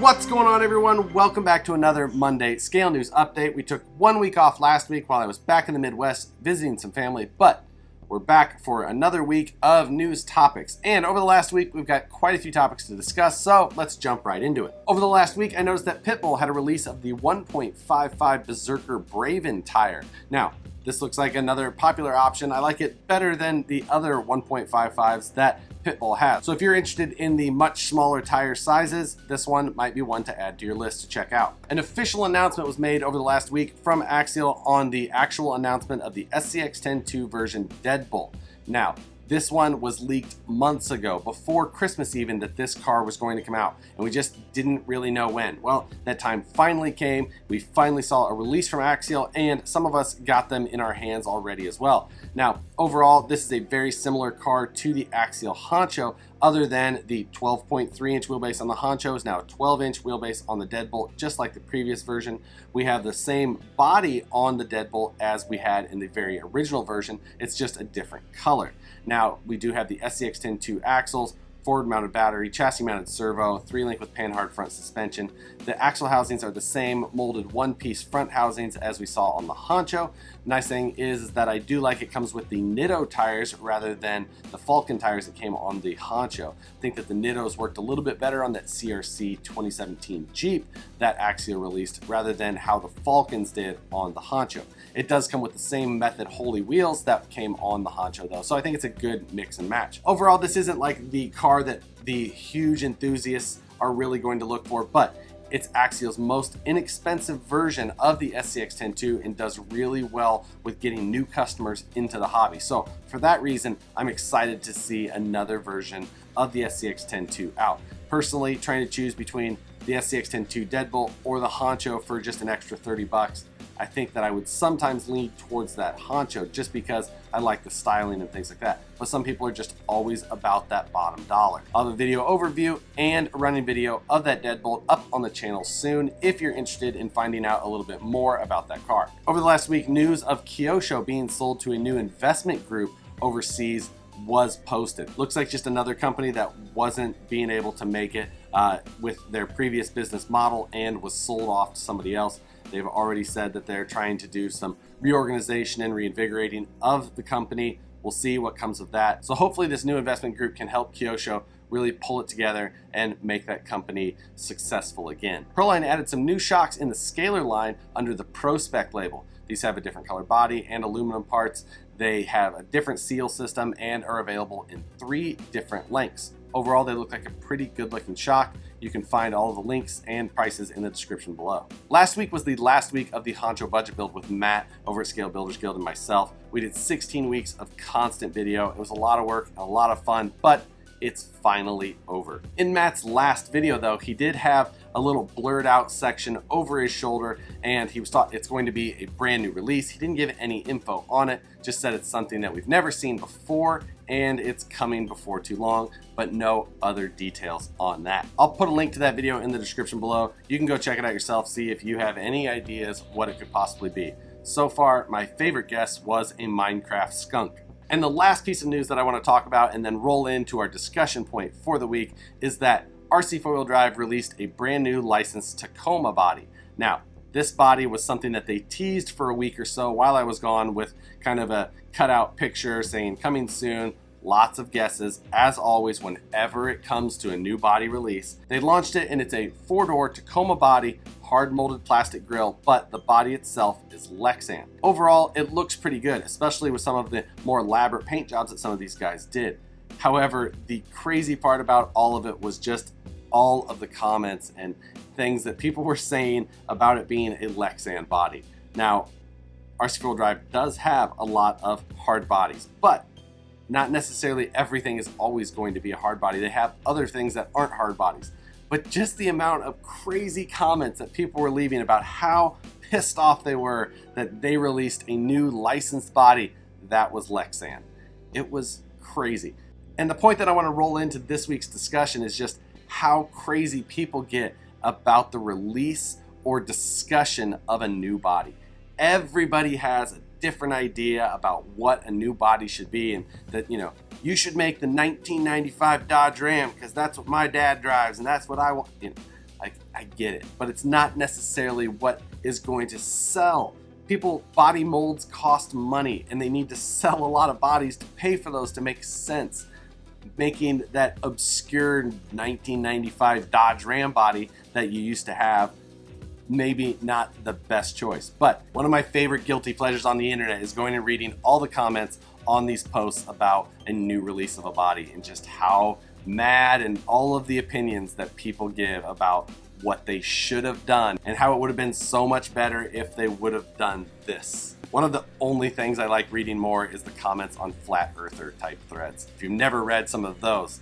What's going on, everyone? Welcome back to another Monday Scale News update. We took 1 week off last week while I was back in the Midwest visiting some family, but we're back for another week of news topics. And over the last week, we've got quite a few topics to discuss, so let's jump right into it. Over the last week, I noticed that Pitbull had a release of the 1.55 Berserker Braven tire. Now, this looks like another popular option. I like it better than the other 1.55s that Pitbull has. So if you're interested in the much smaller tire sizes, this one might be one to add to your list to check out. An official announcement was made over the last week from Axial on the actual announcement of the SCX-10-2 version Deadbolt. Now, this one was leaked months ago, before Christmas even, that this car was going to come out, and we just didn't really know when. Well, that time finally came. We finally saw a release from Axial, and some of us got them in our hands already as well. Now, overall, this is a very similar car to the Axial Honjo, other than the 12.3-inch wheelbase on the Honjo is now a 12-inch wheelbase on the Deadbolt, just like the previous version. We have the same body on the Deadbolt as we had in the very original version. It's just a different color. Now, we do have the SCX-10-2 axles, forward-mounted battery, chassis-mounted servo, 3-link with panhard front suspension. The axle housings are the same molded one-piece front housings as we saw on the Honjo. Nice thing is that I do like it comes with the Nitto tires rather than the Falcon tires that came on the Honjo. I think that the Nittos worked a little bit better on that CRC 2017 Jeep that Axial released rather than how the Falcons did on the Honjo. It does come with the same method Holy wheels that came on the Honjo though, so I think it's a good mix and match. Overall, this isn't like the car that the huge enthusiasts are really going to look for, but it's Axial's most inexpensive version of the SCX-10-2 and does really well with getting new customers into the hobby. So for that reason, I'm excited to see another version of the SCX-10-2 out. Personally, trying to choose between the SCX-10-2 Deadbolt or the Honjo for just an extra 30 bucks, I think that I would sometimes lean towards that Honjo just because I like the styling and things like that. But some people are just always about that bottom dollar. I'll have a video overview and a running video of that Deadbolt up on the channel soon if you're interested in finding out a little bit more about that car. Over the last week, news of Kyosho being sold to a new investment group overseas was posted. Looks like just another company that wasn't being able to make it with their previous business model and was sold off to somebody else. They've already said that they're trying to do some reorganization and reinvigorating of the company. We'll see what comes of that. So hopefully this new investment group can help Kyosho really pull it together and make that company successful again. Proline added some new shocks in the Scalar line under the pro-spec label. These have a different color body and aluminum parts. They have a different seal system and are available in 3 different lengths. Overall, they look like a pretty good looking shock. You can find all of the links and prices in the description below. Last week was the last week of the Honjo budget build with Matt over at Scale Builders Guild and myself. We did 16 weeks of constant video. It was a lot of work, a lot of fun, but it's finally over. In Matt's last video though, he did have a little blurred out section over his shoulder and he was taught it's going to be a brand new release. He didn't give any info on it, just said it's something that we've never seen before and it's coming before too long, but no other details on that. I'll put a link to that video in the description below. You can go check it out yourself, see if you have any ideas what it could possibly be. So far, my favorite guess was a Minecraft skunk. And the last piece of news that I want to talk about and then roll into our discussion point for the week is that RC4WD released a brand new licensed Tacoma body. Now, this body was something that they teased for a week or so while I was gone with kind of a cutout picture saying coming soon. Lots of guesses, as always, whenever it comes to a new body release. They launched it and it's a 4-door Tacoma body, hard molded plastic grille, but the body itself is Lexan. Overall, it looks pretty good, especially with some of the more elaborate paint jobs that some of these guys did. However, the crazy part about all of it was just all of the comments and things that people were saying about it being a Lexan body. Now, RC4WD does have a lot of hard bodies, but not necessarily everything is always going to be a hard body. They have other things that aren't hard bodies. But just the amount of crazy comments that people were leaving about how pissed off they were that they released a new licensed body that was Lexan. It was crazy. And the point that I want to roll into this week's discussion is just how crazy people get about the release or discussion of a new body. Everybody has a different idea about what a new body should be, and that, you know, you should make the 1995 Dodge Ram because that's what my dad drives and that's what I want. You know, Like, I get it, but it's not necessarily what is going to sell. Body molds cost money, and they need to sell a lot of bodies to pay for those to make sense. Making that obscure 1995 Dodge Ram body that you used to have, maybe not the best choice. But one of my favorite guilty pleasures on the internet is going and reading all the comments on these posts about a new release of a body, and just how mad and all of the opinions that people give about what they should have done and how it would have been so much better if they would have done this. One of the only things I like reading more is the comments on flat earther type threads. If you've never read some of those,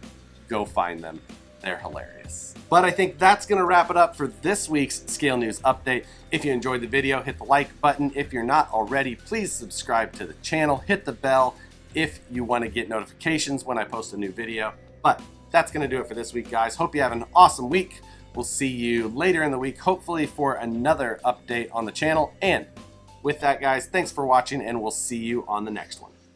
go find them. They're hilarious. But I think that's gonna wrap it up for this week's Scale News Update. If you enjoyed the video, hit the like button. If you're not already, please subscribe to the channel, hit the bell if you wanna get notifications when I post a new video. But that's gonna do it for this week, guys. Hope you have an awesome week. We'll see you later in the week, hopefully for another update on the channel. And with that, guys, thanks for watching, and we'll see you on the next one.